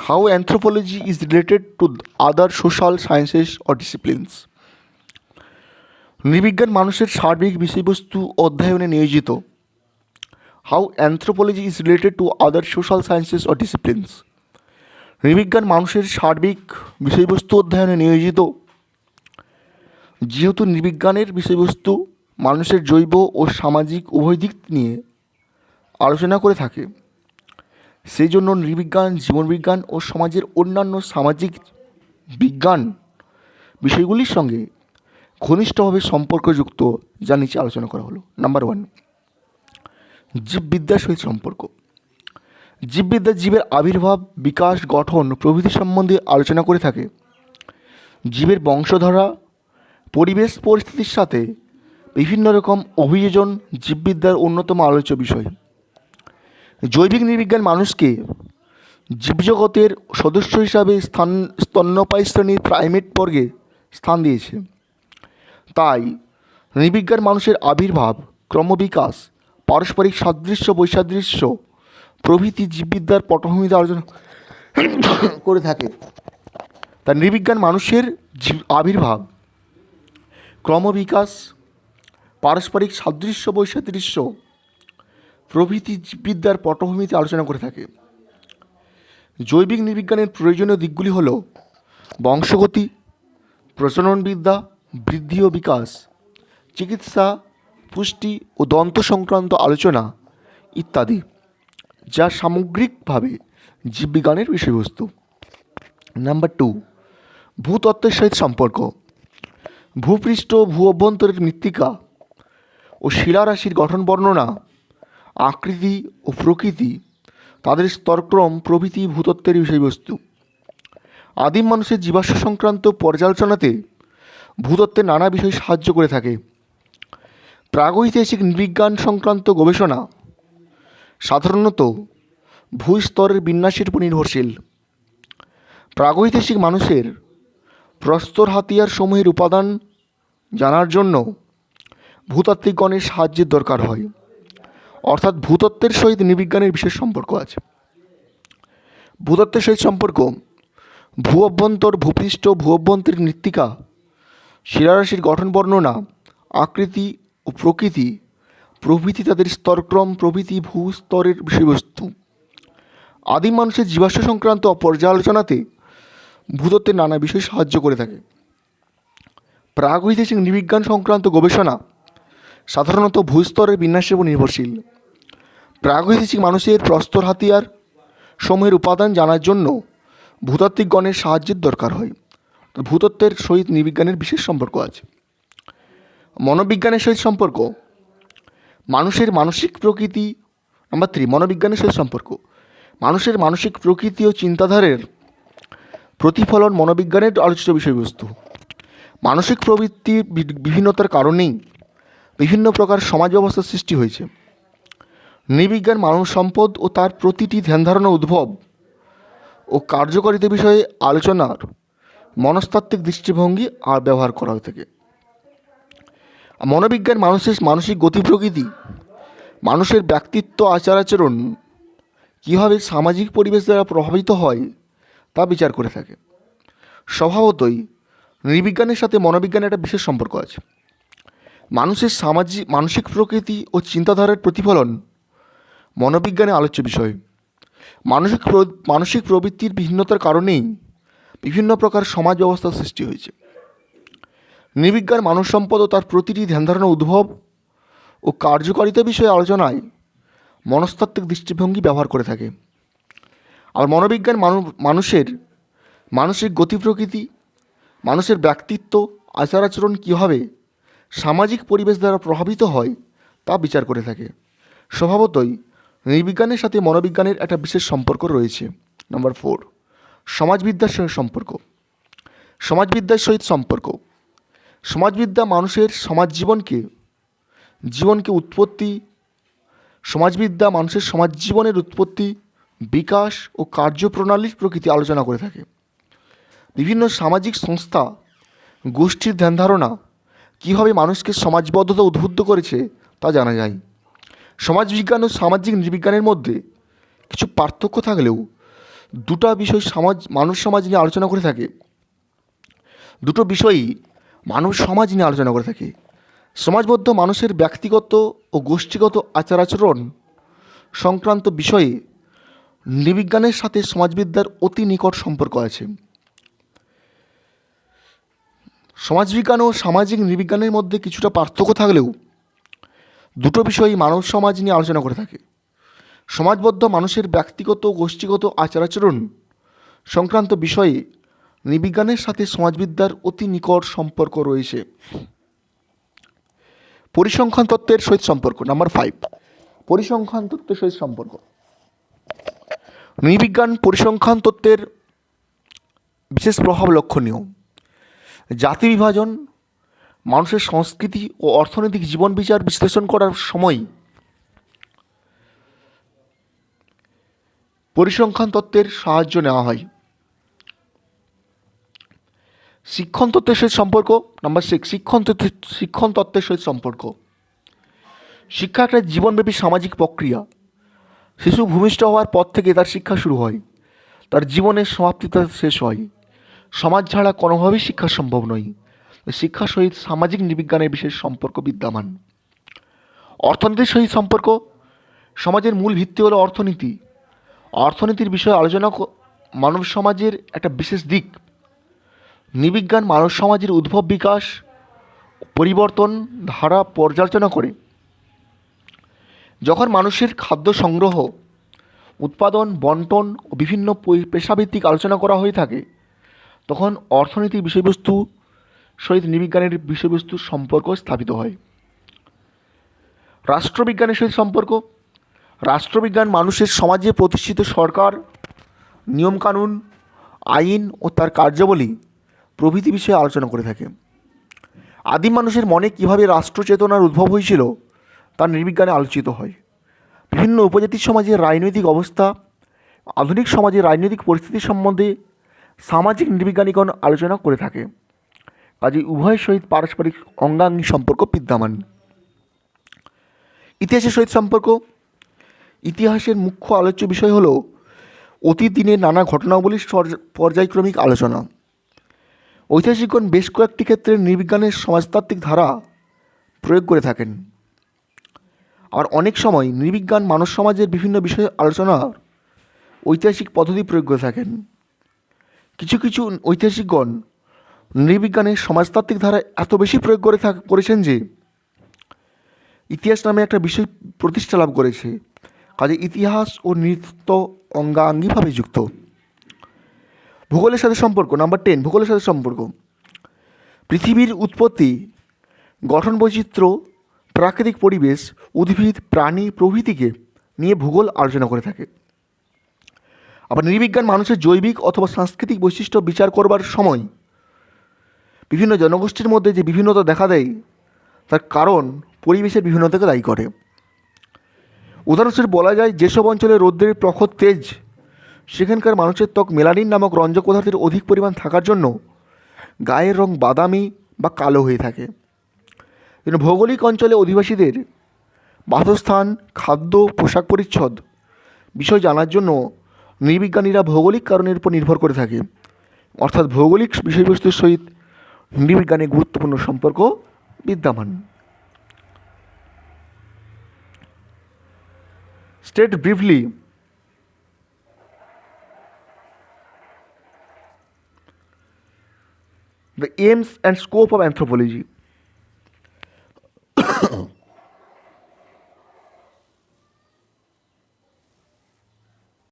How anthropology is related to other social sciences or disciplines. নৃবিজ্ঞান মানুষের সার্বিক বিষয়বস্তু অধ্যয়নে নিয়োজিত। How anthropology is related to other social sciences or disciplines. নৃবিজ্ঞান মানুষের সার্বিক বিষয়বস্তু অধ্যয়নে নিয়োজিত। যেহেতু নৃবিজ্ঞানের বিষয়বস্তু মানুষের জৈব ও সামাজিক উভয় দিক নিয়ে আলোচনা করে থাকে, সেই জন্য নৃবিজ্ঞান জীবনবিজ্ঞান ও সমাজের অন্যান্য সামাজিক বিজ্ঞান বিষয়গুলির সঙ্গে ঘনিষ্ঠভাবে সম্পর্কযুক্ত, যা নিচে আলোচনা করা হলো। নাম্বার 1, জীববিদ্যার সহিত সম্পর্ক। জীববিদ্যা জীবের আবির্ভাব, বিকাশ, গঠন প্রভৃতি সম্বন্ধে আলোচনা করে থাকে। জীবের বংশধারা, পরিবেশ পরিস্থিতির সাথে বিভিন্ন রকম অভিযোজন জীববিদ্যার অন্যতম আলোচ্য বিষয়। জৈবিক নৃবিজ্ঞান মানুষকে জীবজগতের সদস্য হিসাবে স্তন্যপায়ী শ্রেণীর প্রাইমেট বর্গে স্থান দিয়েছে। তাই নৃবিজ্ঞান মানুষের আবির্ভাব, ক্রমবিকাশ, পারস্পরিক সাদৃশ্য বৈসাদৃশ্য প্রভৃতি জীববিদ্যার পটভূমিতে আলোচনা করে থাকে। তাই নৃবিজ্ঞান মানুষের আবির্ভাব, ক্রমবিকাশ, পারস্পরিক সাদৃশ্য বৈসাদৃশ্য প্রভৃতি জীববিদ্যার পটভূমিতে আলোচনা করে থাকে। জৈবিক নৃবিজ্ঞানের প্রয়োজনীয় দিকগুলি হল বংশগতি, প্রজননবিদ্যা, বৃদ্ধি ও বিকাশ, চিকিৎসা, পুষ্টি ও দন্ত সংক্রান্ত আলোচনা ইত্যাদি, যা সামগ্রিকভাবে জীববিজ্ঞানের বিষয়বস্তু। নাম্বার 2, ভূতত্ত্বের সহিত সম্পর্ক। ভূপৃষ্ঠ, ভূ অভ্যন্তরের মৃত্তিকা ও শিলারাশির গঠন বর্ণনা, আকৃতি ও প্রকৃতি, তাদের স্তরক্রম প্রভৃতি ভূতত্ত্বের বিষয়বস্তু। আদিম মানুষের জীবাশ্ম সংক্রান্ত পর্যালোচনাতে ভূতত্ত্বের নানা বিষয় সাহায্য করে থাকে। প্রাগৈতিহাসিক নৃবিজ্ঞান সংক্রান্ত গবেষণা সাধারণত ভূস্তরের বিন্যাসের উপর নির্ভরশীল। প্রাগৈতিহাসিক মানুষের প্রস্তর হাতিয়ার সমূহের উপাদান জানার জন্য ভূতাত্ত্বিকগণের সাহায্যের দরকার হয়। অর্থাৎ ভূতত্ত্বের সহিত নৃবিজ্ঞানের বিশেষ সম্পর্ক আছে। ভূতত্ত্বের সহিত সম্পর্ক: ভূ অভ্যন্তর, ভূপৃষ্ঠ, ভূ অভ্যন্তরের মৃত্তিকা, শিলারাশির গঠন বর্ণনা, আকৃতি ও প্রকৃতি প্রভৃতি, তাদের স্তরক্রম প্রভৃতি ভূস্তরের বিষয়বস্তু। আদিম মানুষের জীবাশ্ম সংক্রান্ত পর্যালোচনাতে ভূতত্ত্বের নানা বিষয় সাহায্য করে থাকে। প্রাগৈতিহাসিক নৃবিজ্ঞান সংক্রান্ত গবেষণা সাধারণত ভূস্তরের বিন্যাসের উপর নির্ভরশীল। প্রাগৈতিহাসিক মানুষের প্রস্তর হাতিয়ার সমূহের উপাদান জানার জন্য ভূতাত্ত্বিকগণের সাহায্যের দরকার হয়। ভূতত্ত্বের সহিত নৃবিজ্ঞানের বিশেষ সম্পর্ক আছে। মনোবিজ্ঞানের সহিত সম্পর্ক: মানুষের মানসিক প্রকৃতি। নাম্বার 3, মনোবিজ্ঞানের সহিত সম্পর্ক। মানুষের মানসিক প্রকৃতি ও চিন্তাধারার প্রতিফলন মনোবিজ্ঞানের আলোচিত বিষয়বস্তু। মানসিক প্রবৃত্তির বিভিন্নতার কারণেই বিভিন্ন প্রকার সমাজ ব্যবস্থার সৃষ্টি হয়েছে। নৃবিজ্ঞান মানব সম্পদ ও তার প্রতিটি ধ্যানধারণা, উদ্ভব ও কার্যকারিতা বিষয়ে আলোচনার মনস্তাত্ত্বিক দৃষ্টিভঙ্গি আর ব্যবহার করা হয়ে থাকে। মনোবিজ্ঞান মানুষের মানসিক গতি প্রকৃতি, মানুষের ব্যক্তিত্ব, আচার আচরণ কীভাবে সামাজিক পরিবেশ দ্বারা প্রভাবিত হয় তা বিচার করে থাকে। স্বভাবতই নৃবিজ্ঞানের সাথে মনোবিজ্ঞানের একটা বিশেষ সম্পর্ক আছে। মানুষের মানসিক প্রকৃতি ও চিন্তাধারার প্রতিফলন মনোবিজ্ঞানের আলোচ্য বিষয়। মানসিক প্রবৃত্তির ভিন্নতার কারণেই বিভিন্ন প্রকার সমাজ ব্যবস্থার সৃষ্টি হয়েছে। নৃবিজ্ঞান মানব সম্পদ ও তার প্রতিটি ধ্যানধারণা, উদ্ভব ও কার্যকারিতা বিষয়ে আলোচনায় মনস্তাত্ত্বিক দৃষ্টিভঙ্গি ব্যবহার করে থাকে। আর মনোবিজ্ঞান মানুষের মানসিক গতি প্রকৃতি, মানুষের ব্যক্তিত্ব, আচার আচরণ কীভাবে সামাজিক পরিবেশ দ্বারা প্রভাবিত হয় তা বিচার করে থাকে। স্বভাবতই নৃবিজ্ঞানের সাথে মনোবিজ্ঞানের একটা বিশেষ সম্পর্ক রয়েছে। নাম্বার 4, সমাজবিদ্যার সঙ্গে সম্পর্ক। সমাজবিদ্যার সহিত সম্পর্ক: সমাজবিদ্যা মানুষের জীবনকে উৎপত্তি, সমাজবিদ্যা মানুষের সমাজ জীবনের উৎপত্তি, বিকাশ ও কার্যপ্রণালীর প্রকৃতি আলোচনা করে থাকে। বিভিন্ন সামাজিক সংস্থা, গোষ্ঠীর ধ্যানধারণা কীভাবে মানুষকে সমাজবদ্ধতা উদ্বুদ্ধ করেছে তা জানা যায়। সমাজবিজ্ঞান ও সামাজিক নৃবিজ্ঞানের মধ্যে কিছু পার্থক্য থাকলেও দুটো বিষয় মানুষ সমাজ নিয়ে আলোচনা করে থাকে। দুটো বিষয়ই মানুষ সমাজ নিয়ে আলোচনা করে থাকে। সমাজবদ্ধ মানুষের ব্যক্তিগত ও গোষ্ঠীগত আচার আচরণ সংক্রান্ত বিষয়ে নৃবিজ্ঞানের সাথে সমাজবিদ্যার অতি নিকট সম্পর্ক আছে। সমাজবিজ্ঞান ও সামাজিক নৃবিজ্ঞানের মধ্যে কিছুটা পার্থক্য থাকলেও দুটো বিষয়ই মানব সমাজ নিয়ে আলোচনা করে থাকে। সমাজবদ্ধ মানুষের ব্যক্তিগত ও গোষ্ঠীগত আচার আচরণ সংক্রান্ত বিষয়ে নৃবিজ্ঞানের সাথে সমাজবিদ্যার অতি নিকট সম্পর্ক রয়েছে। পরিসংখ্যান তত্ত্বের সহিত সম্পর্ক। নাম্বার 5, পরিসংখ্যান তত্ত্বের সহিত সম্পর্ক। নৃবিজ্ঞান পরিসংখ্যান তত্ত্বের বিশেষ প্রভাব লক্ষণীয়। জাতি বিভাজন, মানুষের সংস্কৃতি ও অর্থনৈতিক জীবন বিচার বিশ্লেষণ করার সময় পরিসংখ্যান তত্ত্বের সাহায্য নেওয়া হয়। শিক্ষণ তত্ত্বের সহিত সম্পর্ক। নাম্বার 6, শিক্ষণ তত্ত্বের সহিত সম্পর্ক। শিক্ষা একটা জীবনব্যাপী সামাজিক প্রক্রিয়া। শিশু ভূমিষ্ঠ হওয়ার পর থেকে তার শিক্ষা শুরু হয়, তার জীবনের সমাপ্তি তার শেষ হয়। সমাজ ছাড়া কোনোভাবেই শিক্ষা সম্ভব নয়। শিক্ষার সহিত সামাজিক নৃবিজ্ঞানের বিশেষ সম্পর্ক বিদ্যমান। অর্থনীতির সহিত সম্পর্ক। সমাজের মূল ভিত্তি হলো অর্থনীতি। অর্থনীতির বিষয়ে আলোচনা মানব সমাজের একটা বিশেষ দিক। নৃবিজ্ঞান মানব সমাজের উদ্ভব, বিকাশ, পরিবর্তন ধারা পর্যালোচনা করে। যখন মানুষের খাদ্য সংগ্রহ, উৎপাদন, বন্টন ও বিভিন্ন পেশাভিত্তিক আলোচনা করা হয়ে থাকে, তখন অর্থনীতির বিষয়বস্তু সহিত নৃবিজ্ঞানের বিষয়বস্তুর সম্পর্ক স্থাপিত হয়। রাষ্ট্রবিজ্ঞানের সহিত সম্পর্ক। রাষ্ট্রবিজ্ঞান মানুষের সমাজে প্রতিষ্ঠিত সরকার, নিয়মকানুন, আইন ও তার কার্যাবলী প্রভৃতি বিষয়ে আলোচনা করে থাকে। আদিম মানুষের মনে কীভাবে রাষ্ট্রচেতনার উদ্ভব হয়েছিল তা নৃবিজ্ঞানে আলোচিত হয়। বিভিন্ন উপজাতির সমাজের রাজনৈতিক অবস্থা, আধুনিক সমাজের রাজনৈতিক পরিস্থিতি সম্বন্ধে সামাজিক নৃবিজ্ঞানীগণ আলোচনা করে থাকে। কাজে উভয়ের সহিত পারস্পরিক অঙ্গাঙ্গী সম্পর্ক বিদ্যমান। ইতিহাসের সহিত সম্পর্ক। ইতিহাসের মুখ্য আলোচ্য বিষয় হল অতীত দিনের নানা ঘটনাবলীর পর্যায়ক্রমিক আলোচনা। ঐতিহাসিকগণ বেশ কয়েকটি ক্ষেত্রে নৃবিজ্ঞানের সমাজতাত্ত্বিক ধারা প্রয়োগ করে থাকেন। আর অনেক সময় নৃবিজ্ঞান মানব সমাজের বিভিন্ন বিষয়ে আলোচনার ঐতিহাসিক পদ্ধতি প্রয়োগ করে থাকেন। কিছু কিছু ঐতিহাসিকগণ নৃবিজ্ঞানের সমাজতাত্ত্বিক ধারা এত বেশি প্রয়োগ করেছেন যে ইতিহাস নামে একটা বিষয় প্রতিষ্ঠা লাভ করেছে। কাজে ইতিহাস ও নৃত্য অঙ্গাঙ্গিভাবে যুক্ত। ভূগোলের সাথে সম্পর্ক। নাম্বার 10, ভূগোলের সাথে সম্পর্ক। পৃথিবীর উৎপত্তি, গঠন বৈচিত্র্য, প্রাকৃতিক পরিবেশ, উদ্ভিদ, প্রাণী প্রভৃতিকে নিয়ে ভূগোল আলোচনা করে থাকে। আবার নৃবিজ্ঞান মানুষের জৈবিক অথবা সাংস্কৃতিক বৈশিষ্ট্য বিচার করবার সময় বিভিন্ন জনগোষ্ঠীর মধ্যে যে বিভিন্নতা দেখা দেয় তার কারণ পরিবেশের বিভিন্নতাকে দায়ী করে। উদাহরণস্বরূপ বলা যায়, যেসব অঞ্চলে রৌদ্রের প্রখর তেজ, সেখানকার মানুষের ত্বক মেলানিন নামক রঞ্জক পদার্থের অধিক পরিমাণ থাকার জন্য গায়ের রং বাদামি বা কালো হয়ে থাকে। কিন্তু ভৌগোলিক অঞ্চলে অধিবাসীদের বাসস্থান, খাদ্য, পোশাক পরিচ্ছদ বিষয় জানার জন্য নৃবিজ্ঞানীরা ভৌগোলিক কারণের উপর নির্ভর করে থাকে। অর্থাৎ ভৌগোলিক বিষয়বস্তুর সহিত নৃবিজ্ঞানের গুরুত্বপূর্ণ সম্পর্ক বিদ্যমান। State briefly the aims and scope of anthropology.